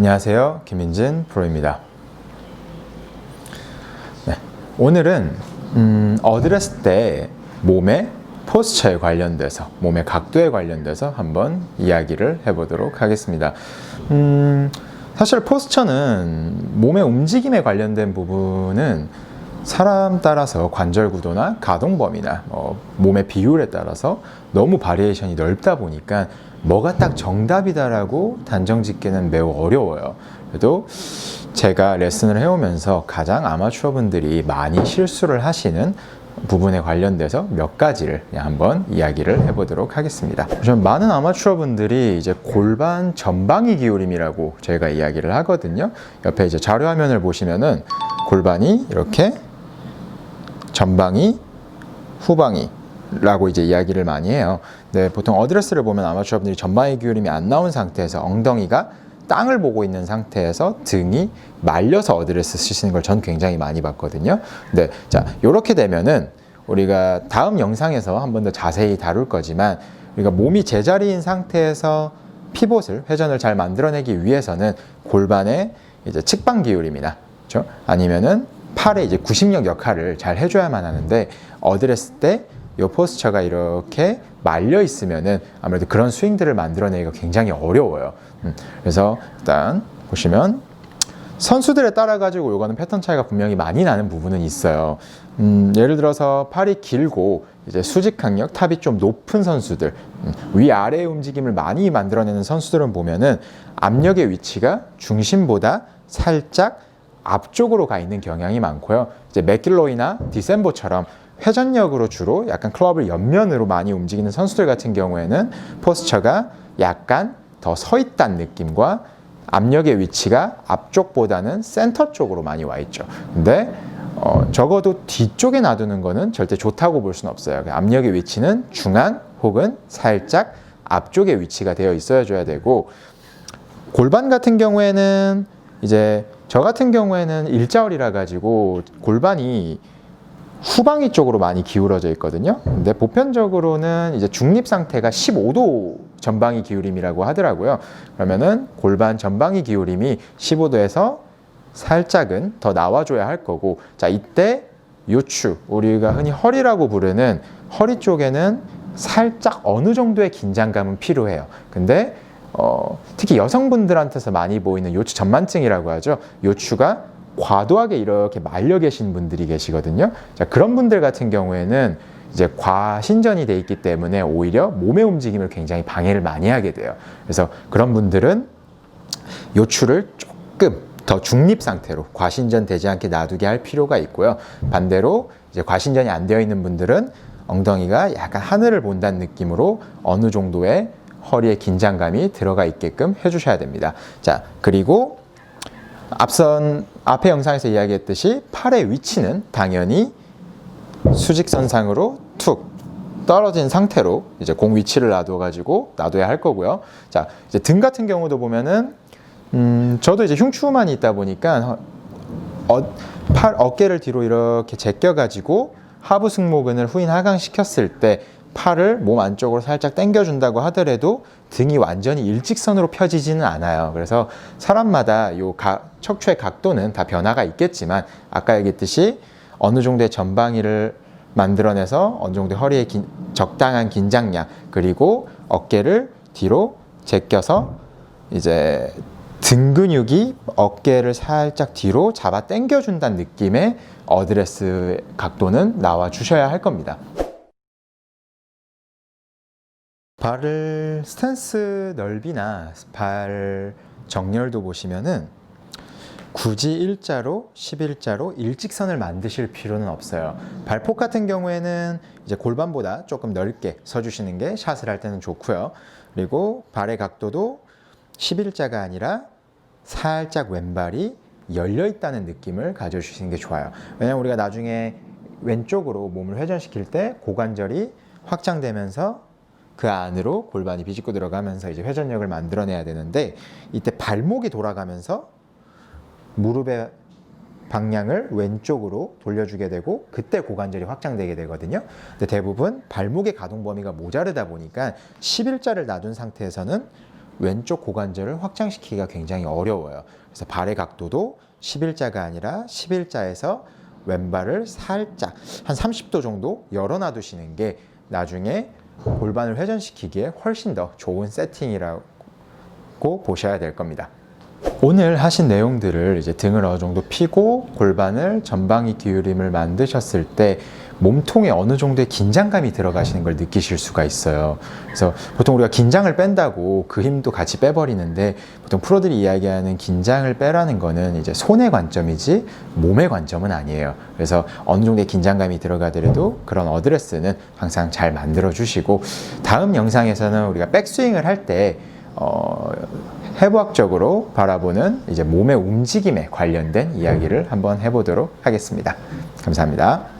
안녕하세요, 김민진 프로입니다. 네, 오늘은 어드레스 때 몸의 포스처에 관련돼서, 몸의 각도에 관련돼서 한번 이야기를 해보도록 하겠습니다. 사실 포스처는 몸의 움직임에 관련된 부분은 사람 따라서 관절 구도나 가동 범위나 몸의 비율에 따라서 너무 바리에이션이 넓다 보니까 뭐가 딱 정답이다라고 단정 짓기는 매우 어려워요. 그래도 제가 레슨을 해오면서 가장 아마추어 분들이 많이 실수를 하시는 부분에 관련돼서 몇 가지를 한번 이야기를 해보도록 하겠습니다. 우선 많은 아마추어 분들이 이제 골반 전방위 기울임이라고 저희가 이야기를 하거든요. 옆에 이제 자료 화면을 보시면은 골반이 이렇게 전방위, 후방위 라고 이제 이야기를 많이 해요. 네, 보통 어드레스를 보면 아마추어분들이 전방위 기울임이 안 나온 상태에서 엉덩이가 땅을 보고 있는 상태에서 등이 말려서 어드레스 쓰시는 걸 전 굉장히 많이 봤거든요. 네, 자, 이렇게 되면은 우리가 다음 영상에서 한 번 더 자세히 다룰 거지만 우리가 몸이 제자리인 상태에서 피봇을, 회전을 잘 만들어내기 위해서는 골반의 이제 측방 기울임이나, 그렇죠? 아니면은 팔의 이제 구심력 역할을 잘 해줘야만 하는데 어드레스 때 이 포스처가 이렇게 말려 있으면은 아무래도 그런 스윙들을 만들어내기가 굉장히 어려워요. 그래서 일단 보시면 선수들에 따라 가지고 요거는 패턴 차이가 분명히 많이 나는 부분은 있어요. 예를 들어서 팔이 길고 이제 수직 강력, 탑이 좀 높은 선수들, 위아래의 움직임을 많이 만들어내는 선수들은 보면은 압력의 위치가 중심보다 살짝 앞쪽으로 가 있는 경향이 많고요. 이제 맥길로이나 디셈보처럼 회전력으로 주로 약간 클럽을 옆면으로 많이 움직이는 선수들 같은 경우에는 포스처가 약간 더 서 있다는 느낌과 압력의 위치가 앞쪽보다는 센터 쪽으로 많이 와 있죠. 근데 적어도 뒤쪽에 놔두는 거는 절대 좋다고 볼 수는 없어요. 압력의 위치는 중앙 혹은 살짝 앞쪽에 위치가 되어 있어야 줘야 되고, 골반 같은 경우에는 이제 저 같은 경우에는 일자어리라 가지고 골반이 후방위 쪽으로 많이 기울어져 있거든요. 근데 보편적으로는 이제 중립 상태가 15도 전방위 기울임이라고 하더라고요. 그러면은 골반 전방위 기울임이 15도에서 살짝은 더 나와줘야 할 거고, 자, 이때 요추, 우리가 흔히 허리라고 부르는 허리 쪽에는 살짝 어느 정도의 긴장감은 필요해요. 근데 특히 여성분들한테서 많이 보이는 요추 전만증이라고 하죠. 요추가 과도하게 이렇게 말려 계신 분들이 계시거든요. 자, 그런 분들 같은 경우에는 이제 과신전이 돼 있기 때문에 오히려 몸의 움직임을 굉장히 방해를 많이 하게 돼요. 그래서 그런 분들은 요추를 조금 더 중립 상태로 과신전 되지 않게 놔두게 할 필요가 있고요. 반대로 이제 과신전이 안 되어 있는 분들은 엉덩이가 약간 하늘을 본다는 느낌으로 어느 정도의 허리에 긴장감이 들어가 있게끔 해주셔야 됩니다. 자, 그리고 앞에 영상에서 이야기했듯이 팔의 위치는 당연히 수직선상으로 툭 떨어진 상태로 이제 공 위치를 놔둬야 할 거고요. 자, 이제 등 같은 경우도 보면은 저도 이제 흉추만이 있다 보니까 어깨를 뒤로 이렇게 제껴가지고 하부 승모근을 후인 하강시켰을 때 팔을 몸 안쪽으로 살짝 당겨준다고 하더라도 등이 완전히 일직선으로 펴지지는 않아요. 그래서 사람마다 요 척추의 각도는 다 변화가 있겠지만 아까 얘기했듯이 어느 정도의 전방위를 만들어내서 어느 정도의 허리에 적당한 긴장량, 그리고 어깨를 뒤로 제껴서 이제 등 근육이 어깨를 살짝 뒤로 잡아 당겨준다는 느낌의 어드레스 각도는 나와 주셔야 할 겁니다. 발을 스탠스 넓이나 발 정렬도 보시면은 굳이 일자로 11자로 일직선을 만드실 필요는 없어요. 발폭 같은 경우에는 이제 골반보다 조금 넓게 서주시는 게 샷을 할 때는 좋고요. 그리고 발의 각도도 11자가 아니라 살짝 왼발이 열려 있다는 느낌을 가져주시는 게 좋아요. 왜냐면 우리가 나중에 왼쪽으로 몸을 회전시킬 때 고관절이 확장되면서 그 안으로 골반이 비집고 들어가면서 이제 회전력을 만들어내야 되는데, 이때 발목이 돌아가면서 무릎의 방향을 왼쪽으로 돌려주게 되고 그때 고관절이 확장되게 되거든요. 근데 대부분 발목의 가동 범위가 모자르다 보니까 11자를 놔둔 상태에서는 왼쪽 고관절을 확장시키기가 굉장히 어려워요. 그래서 발의 각도도 11자가 아니라 11자에서 왼발을 살짝 한 30도 정도 열어놔두시는 게 나중에 골반을 회전시키기에 훨씬 더 좋은 세팅이라고 보셔야 될 겁니다. 오늘 하신 내용들을 이제 등을 어느 정도 펴고 골반을 전방위 기울임을 만드셨을 때 몸통에 어느 정도의 긴장감이 들어가시는 걸 느끼실 수가 있어요. 그래서 보통 우리가 긴장을 뺀다고 그 힘도 같이 빼버리는데, 보통 프로들이 이야기하는 긴장을 빼라는 거는 이제 손의 관점이지 몸의 관점은 아니에요. 그래서 어느 정도의 긴장감이 들어가더라도 그런 어드레스는 항상 잘 만들어 주시고, 다음 영상에서는 우리가 백스윙을 할 때 해부학적으로 바라보는 이제 몸의 움직임에 관련된 이야기를 한번 해보도록 하겠습니다. 감사합니다.